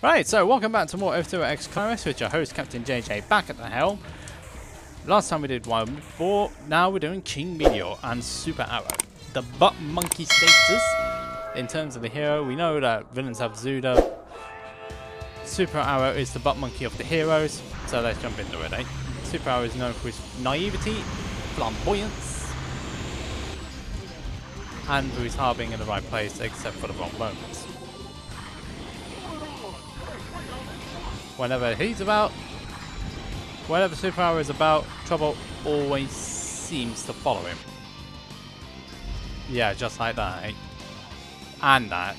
Right, so welcome back to more F-Zero X Climax with your host Captain JJ back at the helm. Last time we did one before, now we're doing King Meteor and Super Arrow. The butt monkey status. In terms of the hero, we know that villains have Zuda. Super Arrow is the butt monkey of the heroes, so let's jump into it, eh? Super Arrow is known for his naivety, flamboyance, and for his heart being in the right place except for the wrong moments. Whenever Super Arrow is about, trouble always seems to follow him. Yeah, just like that, eh? And that.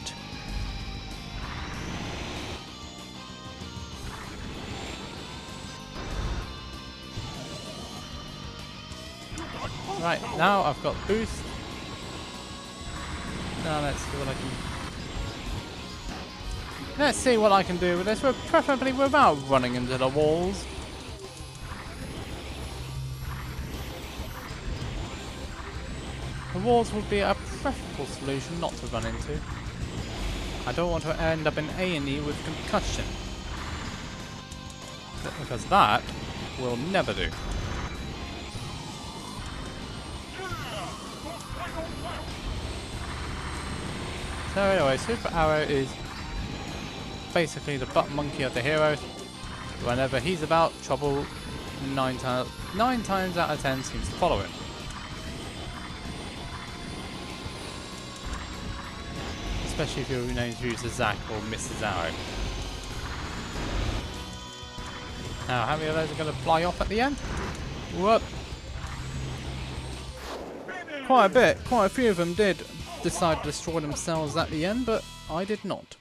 Right, now I've got boost. Now let's see what I can... Let's see what I can do with this, preferably without running into the walls. The walls would be a preferable solution not to run into. I don't want to end up in A&E with concussion, because that will never do. So anyway, Super Arrow is basically the butt monkey of the heroes. Whenever he's about, trouble 9 times out of 10 seems to follow him. Especially if your name uses Zack or Mrs. Arrow. Now, how many of those are going to fly off at the end? Whoop! Quite a bit. Quite a few of them did decide to destroy themselves at the end, but I did not.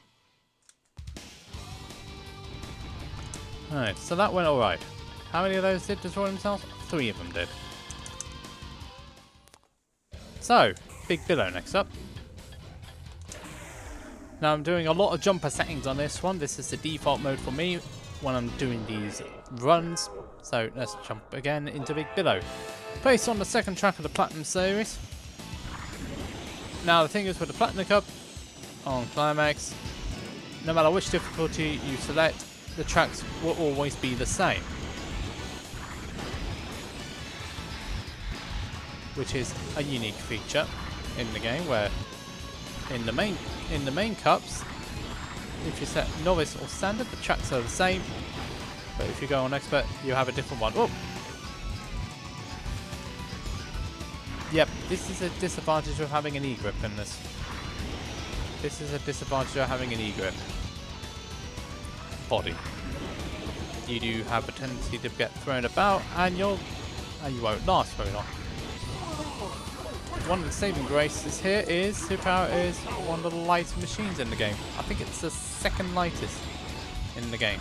Alright, so that went alright. How many of those did destroy themselves? 3 of them did. So, Big Billow next up. Now I'm doing a lot of jumper settings on this one. This is the default mode for me when I'm doing these runs. So let's jump again into Big Billow. Based on the second track of the Platinum series. Now the thing is with the Platinum Cup on Climax, no matter which difficulty you select, the tracks will always be the same. Which is a unique feature in the game, where in the main cups, if you set novice or standard, the tracks are the same. But if you go on expert, you have a different one. Oh. Yep, this is a disadvantage of having an E-grip in this. This is a disadvantage of having an E-grip body. You do have a tendency to get thrown about, and you won't last very long. One of the saving graces here is Super Arrow is one of the lightest machines in the game. I think it's the second lightest in the game.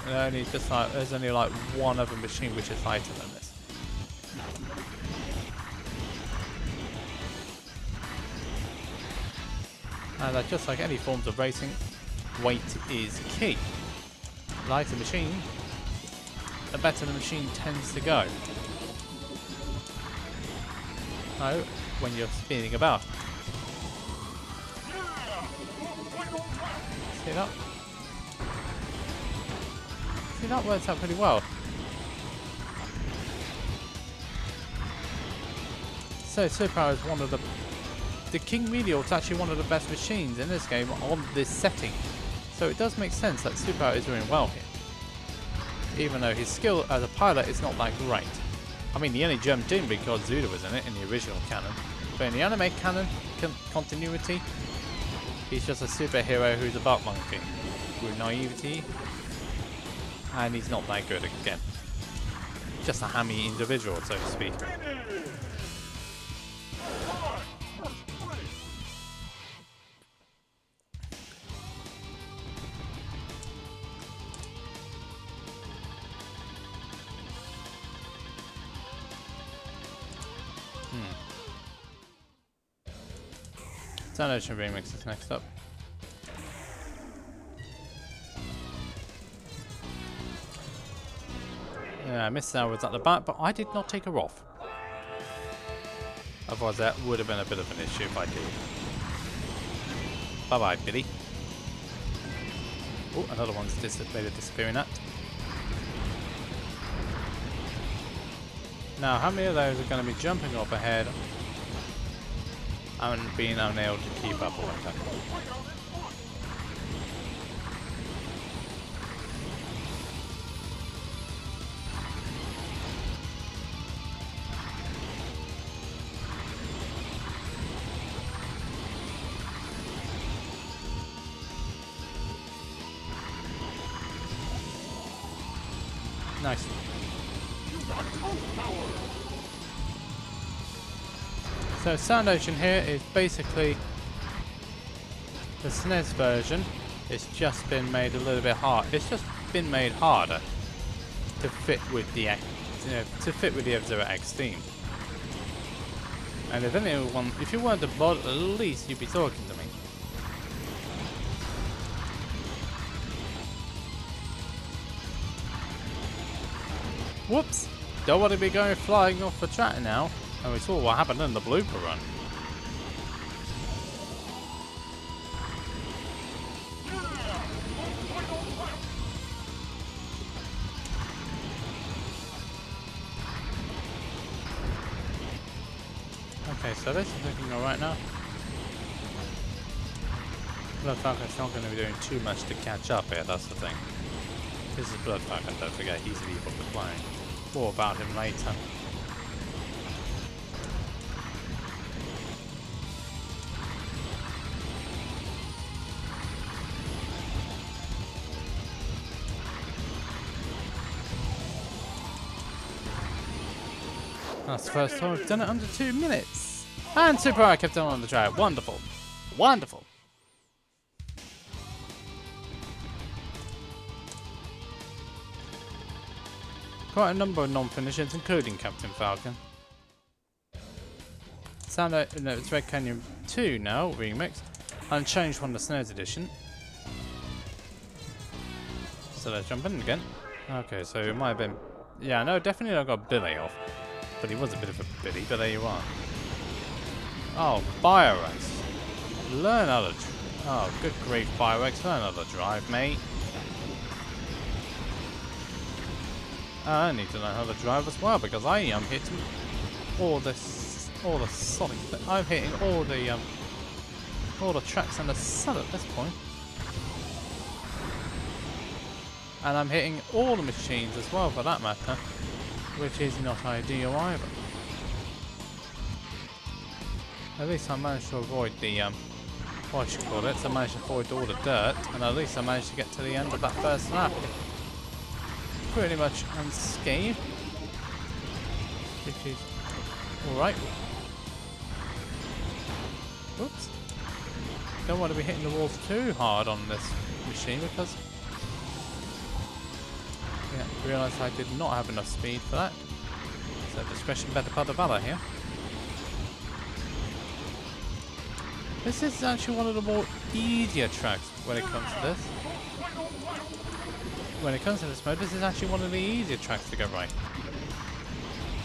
I think there's only like one other machine which is lighter than this. And just like any forms of racing, weight is key. Lighter machine, the better the machine tends to go. Oh, when you're spinning about. See that? See, that works out pretty well. So Super Arrow is one of the King Meteor is actually one of the best machines in this game on this setting. So it does make sense that Super Arrow is doing well here. Even though his skill as a pilot is not that great. I mean, he only jumped in because Zuda was in it in the original canon. But in the anime canon continuity, he's just a superhero who's a butt monkey. With naivety. And he's not that good again. Just a hammy individual, so to speak. Sensei Remixed is next up. Yeah, Miss Sarah was at the back, but I did not take her off. Otherwise that would have been a bit of an issue if I did. Bye bye, Billy. Oh, another one's made a disappearing act. Now, how many of those are going to be jumping off ahead and being unable to keep up or whatever? Nice. So Sound Ocean here is basically the SNES version. It's just been made a little bit hard. It's just been made harder to fit with the F-Zero X theme. And if you weren't a bod, at least you'd be talking to me. Whoops! Don't want to be going flying off the track now. And we saw what happened in the blooper run. Okay, so this is looking alright now. Blood Falcon's not going to be doing too much to catch up here, that's the thing. This is Blood Falcon, don't forget, he's an evil clone. More about him later. That's the first time I've done it under 2 minutes. And Super I kept on the track. Wonderful. Wonderful. Quite a number of non-finishers, including Captain Falcon. It's Red Canyon 2 now, remixed. Unchanged from the SNES edition. So let's jump in again. Okay, so it might have been... Yeah, no, definitely I got Billy off. But he was a bit of a Billy, but there you are. Oh, Bio-X. Learn how to... Oh, good grief, Bio-X. Learn how to drive, mate. I need to learn how to drive as well, because I am hitting all the solid... I'm hitting all the tracks in the sun at this point. And I'm hitting all the machines as well, for that matter. Which is not ideal either. At least I managed to avoid the, what you call it, so I managed to avoid all the dirt, and at least I managed to get to the end of that first lap. Pretty much unscathed. Which is alright. Oops. Don't want to be hitting the walls too hard on this machine because... Yeah, realised I did not have enough speed for that. So discretion better part of valor here. This is actually one of the more easier tracks when it comes to this. When it comes to this mode, this is actually one of the easier tracks to get right.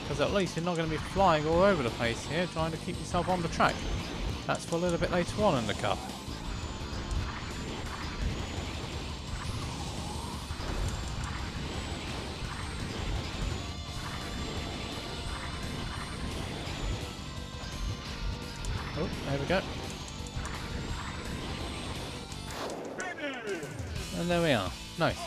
Because at least you're not going to be flying all over the place here trying to keep yourself on the track. That's for a little bit later on in the cup. Oh, there we go. And there we are. Nice.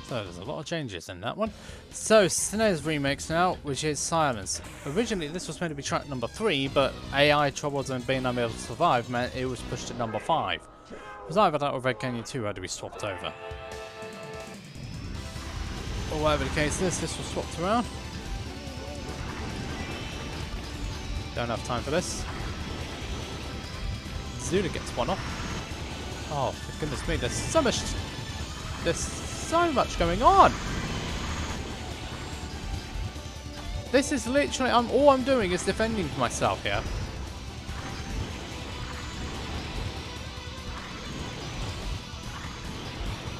So there's a lot of changes in that one. So SNES remix now, which is Silence. Originally this was meant to be track number 3, but AI troubles and being unable to survive meant it was pushed to number 5. It was either that or Red Canyon 2 had to be swapped over. But whatever the case is, this was swapped around. Don't have time for this. Zuda gets one off. Oh, for goodness me, there's so much going on. This is literally, all I'm doing is defending myself here.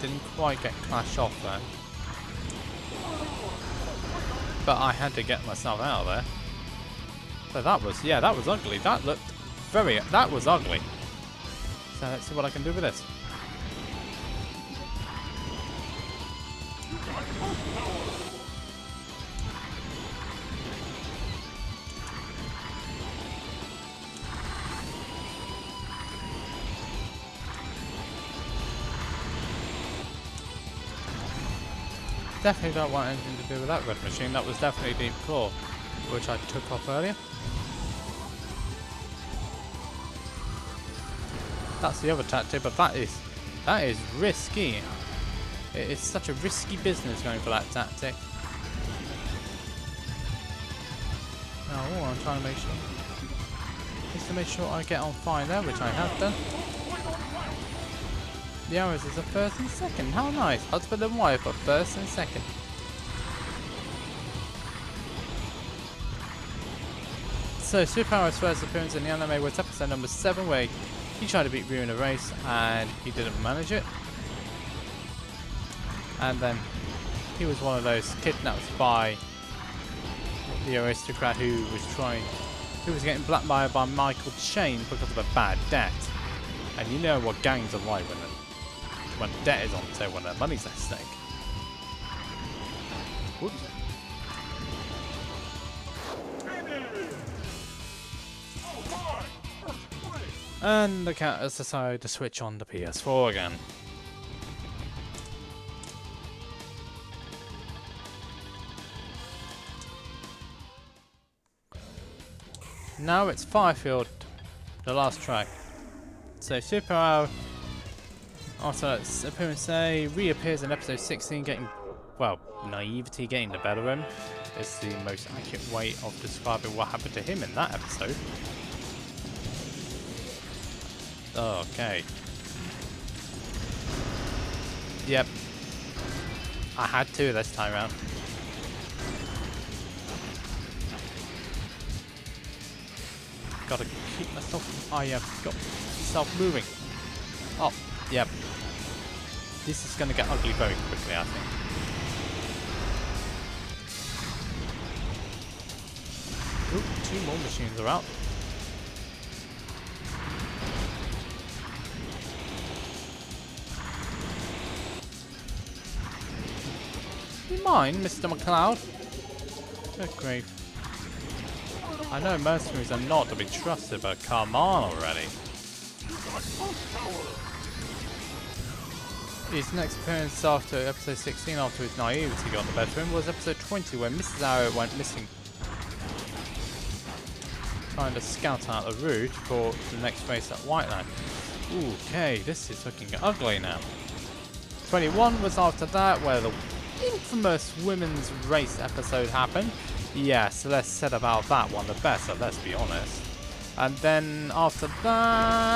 Didn't quite get clashed off there. But I had to get myself out of there. So that was, yeah, that was ugly. That looked that was ugly. So let's see what I can do with this. Definitely don't want anything to do with that red machine. That was definitely Deep Claw, which I took off earlier. That's the other tactic, but that is risky. It is such a risky business going for that tactic. Now all I'm trying to make sure is to make sure I get on fire there, which I have done. The arrows is a first and second. How nice. Husband and wife, but first and second. So Super Arrow's first appearance in the anime was episode number 7, where he tried to beat Ryu in a race and he didn't manage it. And then he was one of those kidnapped by the aristocrat who was getting blackmailed by Michael Chain because of a bad debt. And you know what gangs are like when debt is on the table, when their money's at stake. Whoops. And the cat has decided to switch on the PS4 again. Now it's Firefield, the last track. So Super Arrow, after its appearance, reappears in episode 16, getting, well, naivety getting the better of him. Is the most accurate way of describing what happened to him in that episode. Okay. Yep. I had to this time around. Gotta keep myself. I have got myself moving. Oh, yep. This is gonna get ugly very quickly, I think. Oop, 2 more machines are out. Do you mind, Mr. McCloud? Good grief. I know mercenaries are not to be trusted, but come on already. His next appearance after episode 16, after his naivety got the better of him, was episode 20, where Mrs. Arrow went missing. Trying to scout out a route for the next race at Whiteland. Okay, this is looking ugly now. 21 was after that, where the infamous women's race episode happened. Yes, less said about that one the better, let's be honest. And then after that,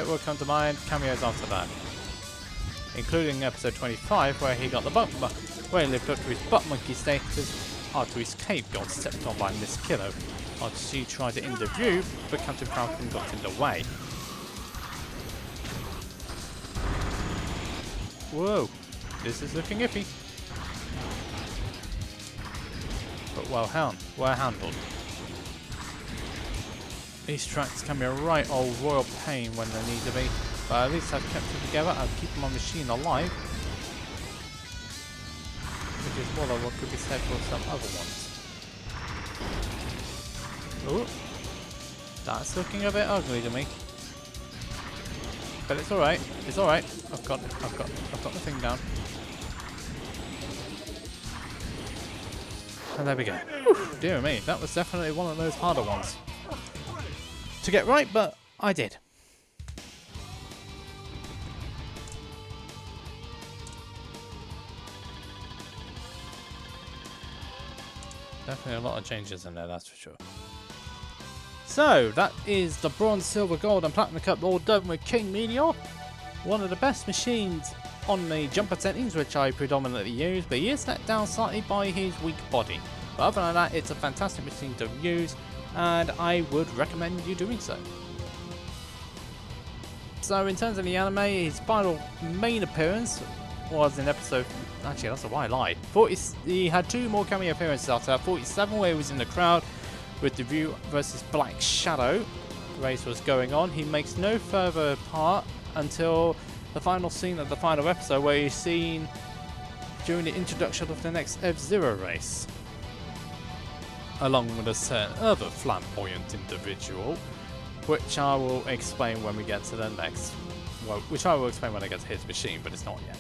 it will come to mind, cameos after that. Including episode 25, where he got the butt, where he lived up to his butt monkey status after his cape got stepped on by Miss Kilo. After she tried to interview, but Captain Falcon got in the way. Whoa, this is looking iffy. But well handled. These tracks can be a right old royal pain when they need to be, but at least I've kept it together and keeping my machine alive. Which is more than what could be said for some other ones. Ooh, that's looking a bit ugly to me. But it's alright, it's alright. I've got the thing down. And there we go. Whew, dear me, that was definitely one of those harder ones to get right, but I did. Definitely a lot of changes in there, that's for sure. So, that is the Bronze, Silver, Gold and Platinum Cup all done with King Meteor. One of the best machines on the jumper settings, which I predominantly use, but he is let down slightly by his weak body. But other than that, it's a fantastic machine to use, and I would recommend you doing so. So in terms of the anime, his final main appearance was in episode... Actually, that's a why I lied. He had 2 more cameo appearances after that. 47, where he was in the crowd with the View versus Black Shadow race was going on. He makes no further part until the final scene of the final episode, where he's seen during the introduction of the next F-Zero race, along with a certain other flamboyant individual, which I will explain when we get to the next, well, which I will explain when I get to his machine, but it's not yet.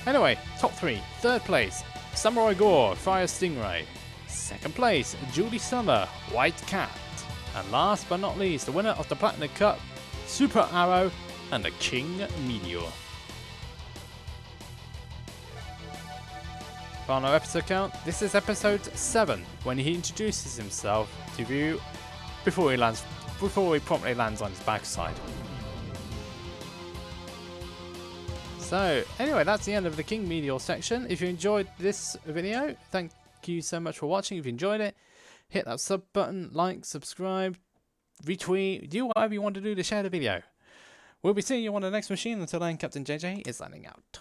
Anyway, top 3. 3rd place, Samurai Gore, Fire Stingray. 2nd place, Julie Summer, White Cat. And last but not least, the winner of the Platinum Cup, Super Arrow, and the King Meteor. Final episode count, this is episode 7, when he introduces himself to View before he promptly lands on his backside. So anyway, that's the end of the King Meteor section. If you enjoyed this video, thank you so much for watching. If you enjoyed it, hit that sub button, like, subscribe, retweet, do whatever you want to do to share the video. We'll be seeing you on the next machine. Until then, Captain JJ is signing out.